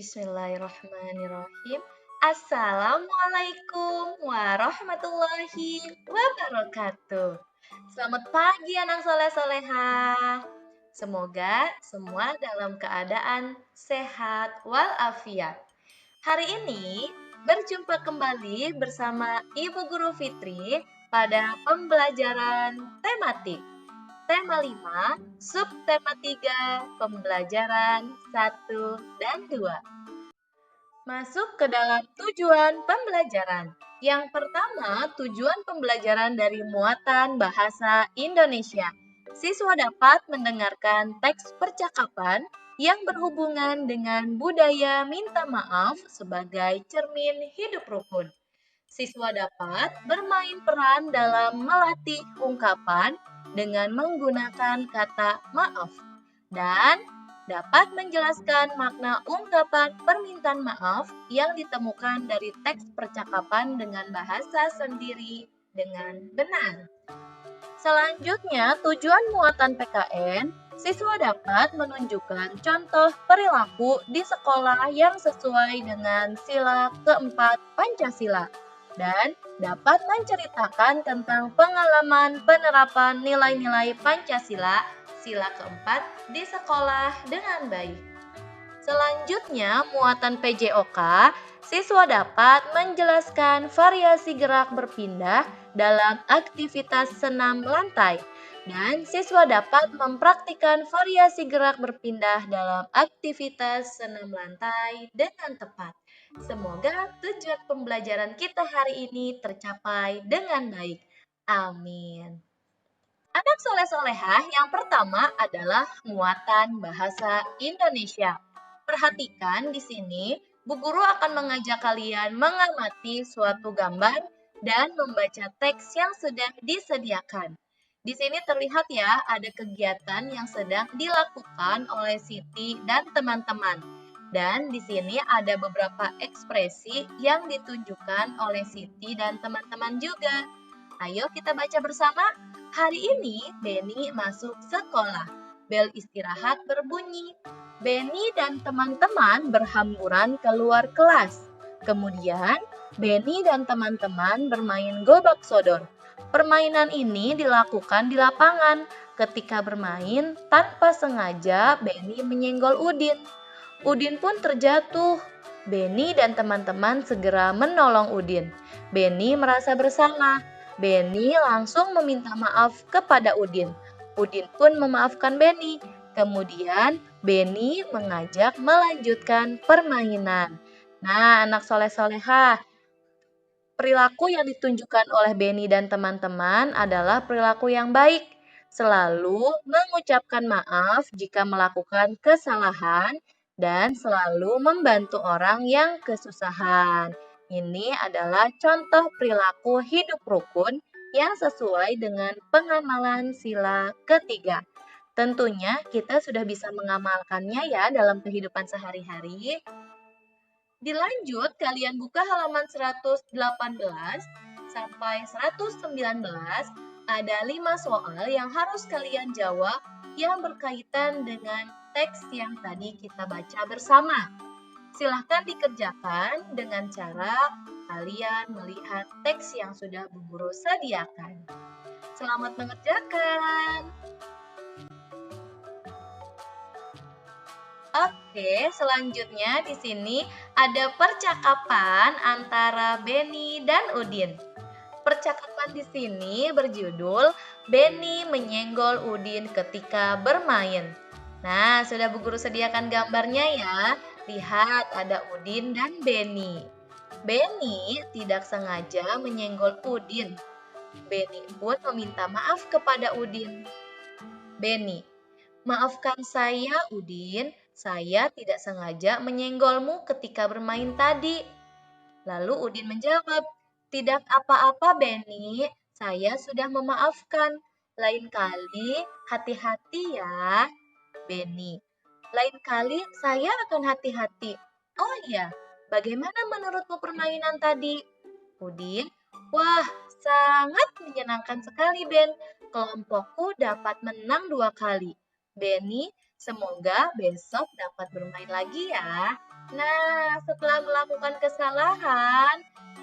Bismillahirrahmanirrahim. Assalamualaikum warahmatullahi wabarakatuh. Selamat pagi anak soleh-soleha. Semoga semua dalam keadaan sehat walafiat. Hari ini berjumpa kembali bersama Ibu Guru Fitri pada pembelajaran tematik. Tema 5, subtema 3, pembelajaran 1 dan 2. Masuk ke dalam tujuan pembelajaran. Yang pertama, tujuan pembelajaran dari muatan bahasa Indonesia. Siswa dapat mendengarkan teks percakapan yang berhubungan dengan budaya minta maaf sebagai cermin hidup rukun. Siswa dapat bermain peran dalam melatih ungkapan dengan menggunakan kata maaf dan dapat menjelaskan makna ungkapan permintaan maaf yang ditemukan dari teks percakapan dengan bahasa sendiri dengan benar. Selanjutnya, tujuan muatan PKN, siswa dapat menunjukkan contoh perilaku di sekolah yang sesuai dengan sila keempat Pancasila dan dapat menceritakan tentang pengalaman penerapan nilai-nilai Pancasila sila keempat di sekolah dengan baik. Selanjutnya, muatan PJOK, siswa dapat menjelaskan variasi gerak berpindah dalam aktivitas senam lantai dan siswa dapat mempraktikkan variasi gerak berpindah dalam aktivitas senam lantai dengan tepat. Semoga tujuan pembelajaran kita hari ini tercapai dengan baik. Amin. Anak soleh-solehah yang pertama adalah muatan bahasa Indonesia. Perhatikan di sini, Bu Guru akan mengajak kalian mengamati suatu gambar dan membaca teks yang sudah disediakan. Di sini terlihat ya, ada kegiatan yang sedang dilakukan oleh Siti dan teman-teman. Dan di sini ada beberapa ekspresi yang ditunjukkan oleh Siti dan teman-teman juga. Ayo kita baca bersama. Hari ini Beni masuk sekolah. Bel istirahat berbunyi. Beni dan teman-teman berhamburan keluar kelas. Kemudian Beni dan teman-teman bermain gobak sodor. Permainan ini dilakukan di lapangan. Ketika bermain, tanpa sengaja Beni menyenggol Udin. Udin pun terjatuh. Beni dan teman-teman segera menolong Udin. Beni merasa bersalah. Beni langsung meminta maaf kepada Udin. Udin pun memaafkan Beni. Kemudian Beni mengajak melanjutkan permainan. Nah, anak soleh-solehah, perilaku yang ditunjukkan oleh Beni dan teman-teman adalah perilaku yang baik. Selalu mengucapkan maaf jika melakukan kesalahan dan selalu membantu orang yang kesusahan. Ini adalah contoh perilaku hidup rukun yang sesuai dengan pengamalan sila ketiga. Tentunya kita sudah bisa mengamalkannya ya dalam kehidupan sehari-hari. Dilanjut, kalian buka halaman 118 sampai 119, ada 5 soal yang harus kalian jawab yang berkaitan dengan teks yang tadi kita baca bersama. Silahkan dikerjakan dengan cara kalian melihat teks yang sudah Bu Guru sediakan. Selamat mengerjakan. Oke, selanjutnya di sini ada percakapan antara Beni dan Udin. Percakapan di sini berjudul Beni menyenggol Udin ketika bermain. Nah, sudah Bu Guru sediakan gambarnya ya. Lihat ada Udin dan Beni. Beni tidak sengaja menyenggol Udin. Beni pun meminta maaf kepada Udin. Beni, maafkan saya, Udin. Saya tidak sengaja menyenggolmu ketika bermain tadi. Lalu Udin menjawab, tidak apa-apa, Beni. Saya sudah memaafkan. Lain kali hati-hati ya, Beni. Lain kali saya akan hati-hati. Oh iya, bagaimana menurutmu permainan tadi? Udin, wah, sangat menyenangkan sekali, Ben. Kelompokku dapat menang 2 kali. Beni, semoga besok dapat bermain lagi ya. Nah, setelah melakukan kesalahan,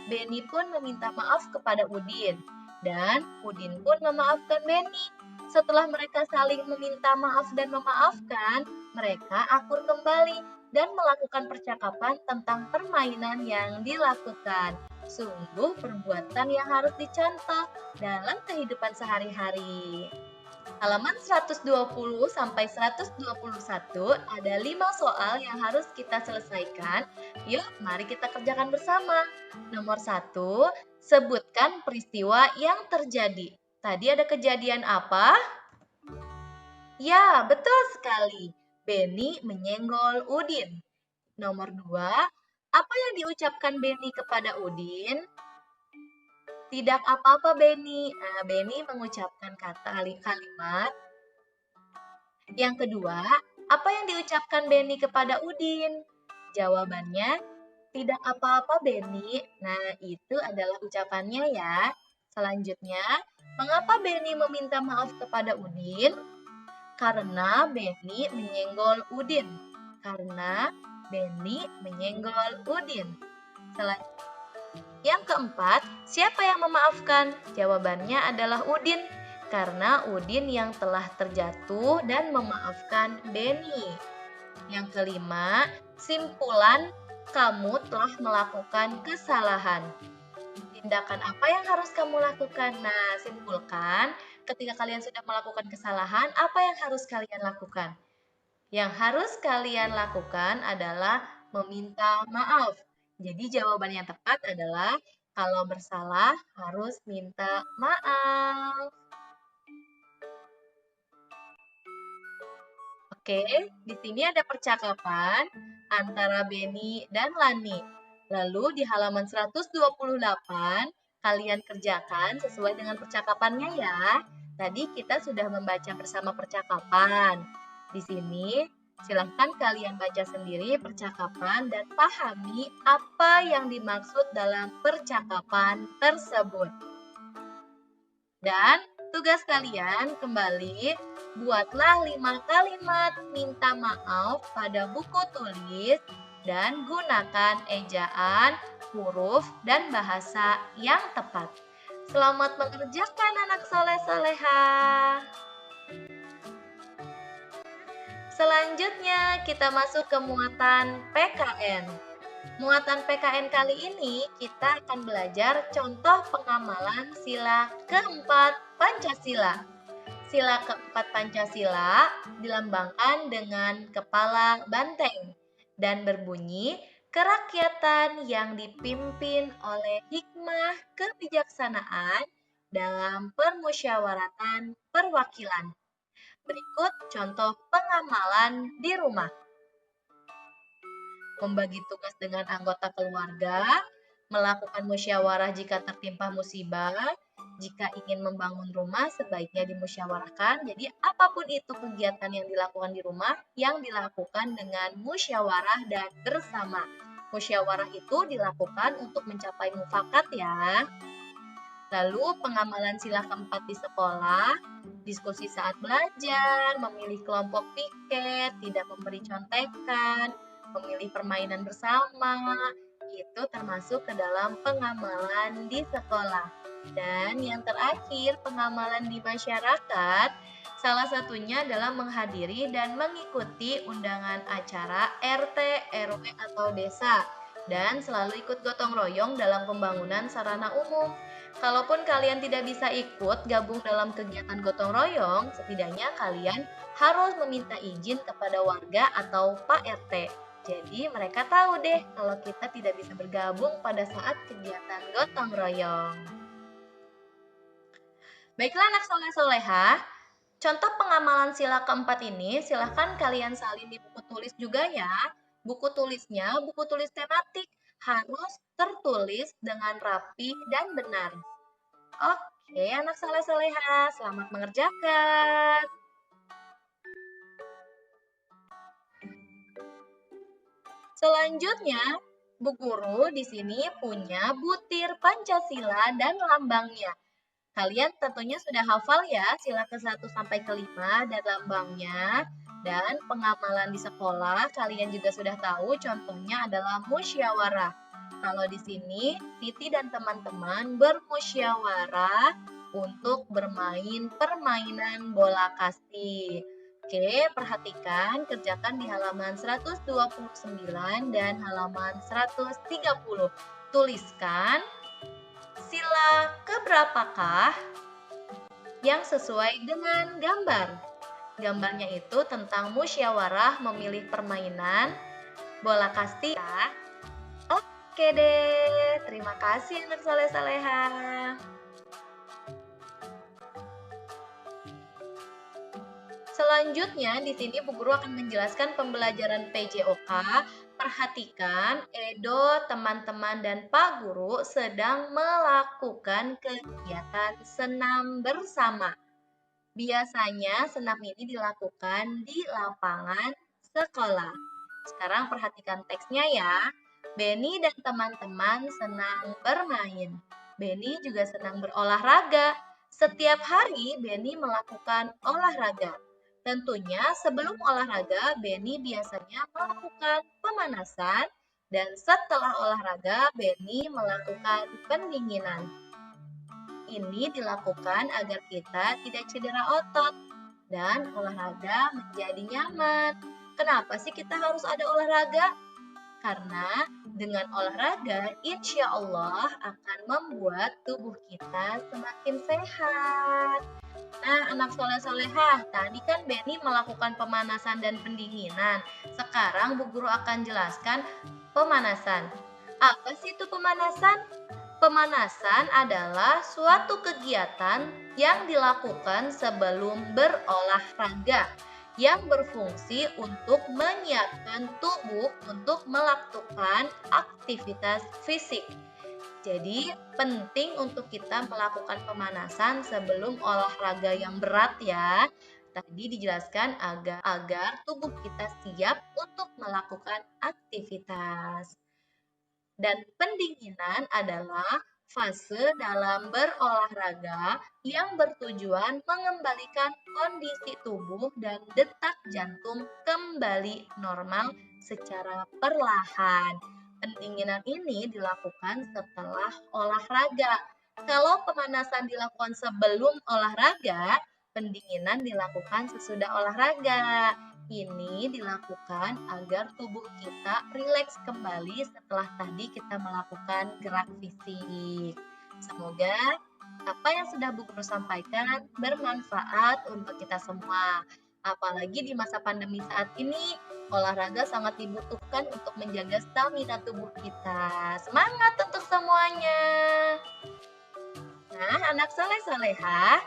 Beni pun meminta maaf kepada Udin. Dan Udin pun memaafkan Beni. Setelah mereka saling meminta maaf dan memaafkan, mereka akur kembali dan melakukan percakapan tentang permainan yang dilakukan. Sungguh perbuatan yang harus dicontoh dalam kehidupan sehari-hari. Halaman 120 sampai 121 ada 5 soal yang harus kita selesaikan. Yuk, mari kita kerjakan bersama. Nomor 1, sebutkan peristiwa yang terjadi. Tadi ada kejadian apa? Ya, betul sekali. Beni menyenggol Udin. Nomor 2, apa yang diucapkan Beni kepada Udin? Tidak apa-apa, Beni. Beni mengucapkan kalimat. Yang kedua, apa yang diucapkan Beni kepada Udin? Jawabannya, tidak apa-apa Beni. Nah, itu adalah ucapannya ya. Selanjutnya, mengapa Beni meminta maaf kepada Udin? Karena Beni menyenggol Udin. Karena Beni menyenggol Udin. Selanjutnya, yang keempat, siapa yang memaafkan? Jawabannya adalah Udin, karena Udin yang telah terjatuh dan memaafkan Beni. Yang kelima, simpulan kamu telah melakukan kesalahan. Tindakan apa yang harus kamu lakukan? Nah, simpulkan ketika kalian sudah melakukan kesalahan, apa yang harus kalian lakukan? Yang harus kalian lakukan adalah meminta maaf. Jadi jawaban yang tepat adalah kalau bersalah harus minta maaf. Oke, di sini ada percakapan antara Beni dan Lani. Lalu di halaman 128, kalian kerjakan sesuai dengan percakapannya ya. Tadi kita sudah membaca bersama percakapan. Di sini, silahkan kalian baca sendiri percakapan dan pahami apa yang dimaksud dalam percakapan tersebut. Dan tugas kalian kembali, buatlah 5 kalimat minta maaf pada buku tulis dan gunakan ejaan, huruf, dan bahasa yang tepat. Selamat mengerjakan anak soleh-soleha. Selanjutnya kita masuk ke muatan PKN. Muatan PKN kali ini kita akan belajar contoh pengamalan sila keempat Pancasila. Sila keempat Pancasila dilambangkan dengan kepala banteng dan berbunyi kerakyatan yang dipimpin oleh hikmah kebijaksanaan dalam permusyawaratan perwakilan. Berikut contoh pengamalan di rumah. Membagi tugas dengan anggota keluarga, melakukan musyawarah jika tertimpa musibah, jika ingin membangun rumah sebaiknya dimusyawarahkan. Jadi apapun itu kegiatan yang dilakukan di rumah, yang dilakukan dengan musyawarah dan bersama. Musyawarah itu dilakukan untuk mencapai mufakat ya. Lalu pengamalan sila keempat di sekolah, diskusi saat belajar, memilih kelompok piket, tidak memberi contekan, memilih permainan bersama, itu termasuk ke dalam pengamalan di sekolah. Dan yang terakhir, pengamalan di masyarakat, salah satunya adalah menghadiri dan mengikuti undangan acara RT, RW, atau desa, dan selalu ikut gotong royong dalam pembangunan sarana umum. Kalaupun kalian tidak bisa ikut gabung dalam kegiatan gotong royong, setidaknya kalian harus meminta izin kepada warga atau Pak RT. Jadi mereka tahu deh kalau kita tidak bisa bergabung pada saat kegiatan gotong royong. Baiklah anak soleh-soleha, contoh pengamalan sila keempat ini silahkan kalian salin di buku tulis juga ya. Buku tulisnya buku tulis tematik, harus tertulis dengan rapi dan benar. Oke, anak soleh-soleha, selamat mengerjakan. Selanjutnya, Bu Guru di sini punya butir Pancasila dan lambangnya. Kalian tentunya sudah hafal ya sila ke-1 sampai ke-5 dan lambangnya. Dan pengamalan di sekolah kalian juga sudah tahu contohnya adalah musyawarah. Kalau di sini Siti dan teman-teman bermusyawarah untuk bermain permainan bola kasti. Oke, perhatikan kerjakan di halaman 129 dan halaman 130. Tuliskan sila keberapakah yang sesuai dengan gambar. Gambarnya itu tentang musyawarah memilih permainan bola kasti ya. Oke deh, terima kasih anak soleh-soleha. Selanjutnya, di sini Bu Guru akan menjelaskan pembelajaran PJOK. Perhatikan, Edo, teman-teman, dan Pak Guru sedang melakukan kegiatan senam bersama. Biasanya senam ini dilakukan di lapangan sekolah. Sekarang perhatikan teksnya ya. Beni dan teman-teman senang bermain. Beni juga senang berolahraga. Setiap hari Beni melakukan olahraga. Tentunya sebelum olahraga Beni biasanya melakukan pemanasan dan setelah olahraga Beni melakukan pendinginan. Ini dilakukan agar kita tidak cedera otot dan olahraga menjadi nyaman. Kenapa sih kita harus ada olahraga? Karena dengan olahraga, insya Allah akan membuat tubuh kita semakin sehat. Nah, anak soleh-solehah, tadi kan Beni melakukan pemanasan dan pendinginan. Sekarang Bu Guru akan jelaskan pemanasan. Apa sih itu pemanasan? Pemanasan adalah suatu kegiatan yang dilakukan sebelum berolahraga yang berfungsi untuk menyiapkan tubuh untuk melakukan aktivitas fisik. Jadi, penting untuk kita melakukan pemanasan sebelum olahraga yang berat ya. Tadi dijelaskan agar tubuh kita siap untuk melakukan aktivitas. Dan pendinginan adalah fase dalam berolahraga yang bertujuan mengembalikan kondisi tubuh dan detak jantung kembali normal secara perlahan. Pendinginan ini dilakukan setelah olahraga. Kalau pemanasan dilakukan sebelum olahraga, pendinginan dilakukan sesudah olahraga. Ini dilakukan agar tubuh kita rileks kembali setelah tadi kita melakukan gerak fisik. Semoga apa yang sudah Bu Guru sampaikan bermanfaat untuk kita semua. Apalagi di masa pandemi saat ini, olahraga sangat dibutuhkan untuk menjaga stamina tubuh kita. Semangat untuk semuanya! Nah, anak soleh-soleha,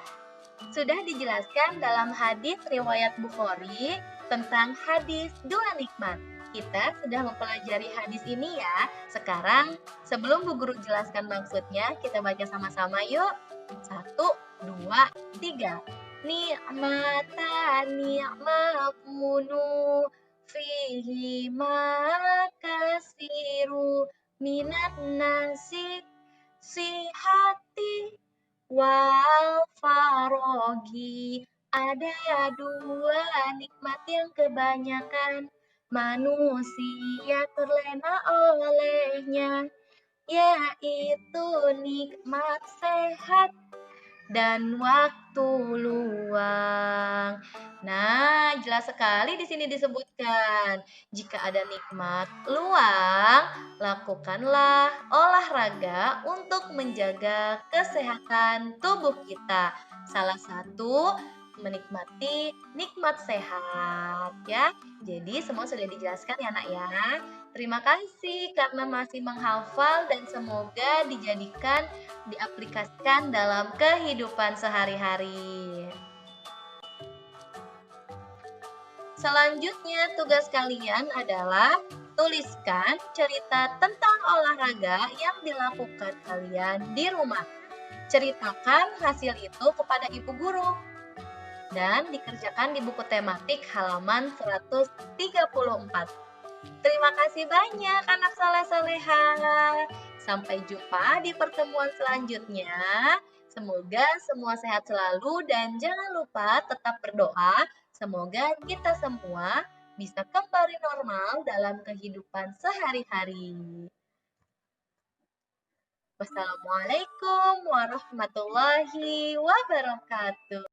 sudah dijelaskan dalam hadis riwayat Bukhari tentang hadis dua nikmat. Kita sudah mempelajari hadis ini ya. Sekarang sebelum Bu Guru jelaskan maksudnya, kita baca sama-sama yuk. 1, 2, 3. Ni'matani ni'mafunu fihi makasiru minat nasi sihati wal farogi. Ada dua nikmat yang kebanyakan manusia terlena olehnya, yaitu nikmat sehat dan waktu luang. Nah, jelas sekali di sini disebutkan, jika ada nikmat luang, lakukanlah olahraga untuk menjaga kesehatan tubuh kita. Salah satu menikmati nikmat sehat ya. Jadi semua sudah dijelaskan ya Nak ya. Terima kasih karena masih menghafal dan semoga diaplikasikan dalam kehidupan sehari-hari. Selanjutnya tugas kalian adalah tuliskan cerita tentang olahraga yang dilakukan kalian di rumah. Ceritakan hasil itu kepada ibu guru dan dikerjakan di buku tematik halaman 134. Terima kasih banyak anak soleh-soleha. Sampai jumpa di pertemuan selanjutnya. Semoga semua sehat selalu dan jangan lupa tetap berdoa Semoga kita semua bisa kembali normal dalam kehidupan sehari-hari. Wassalamualaikum warahmatullahi wabarakatuh.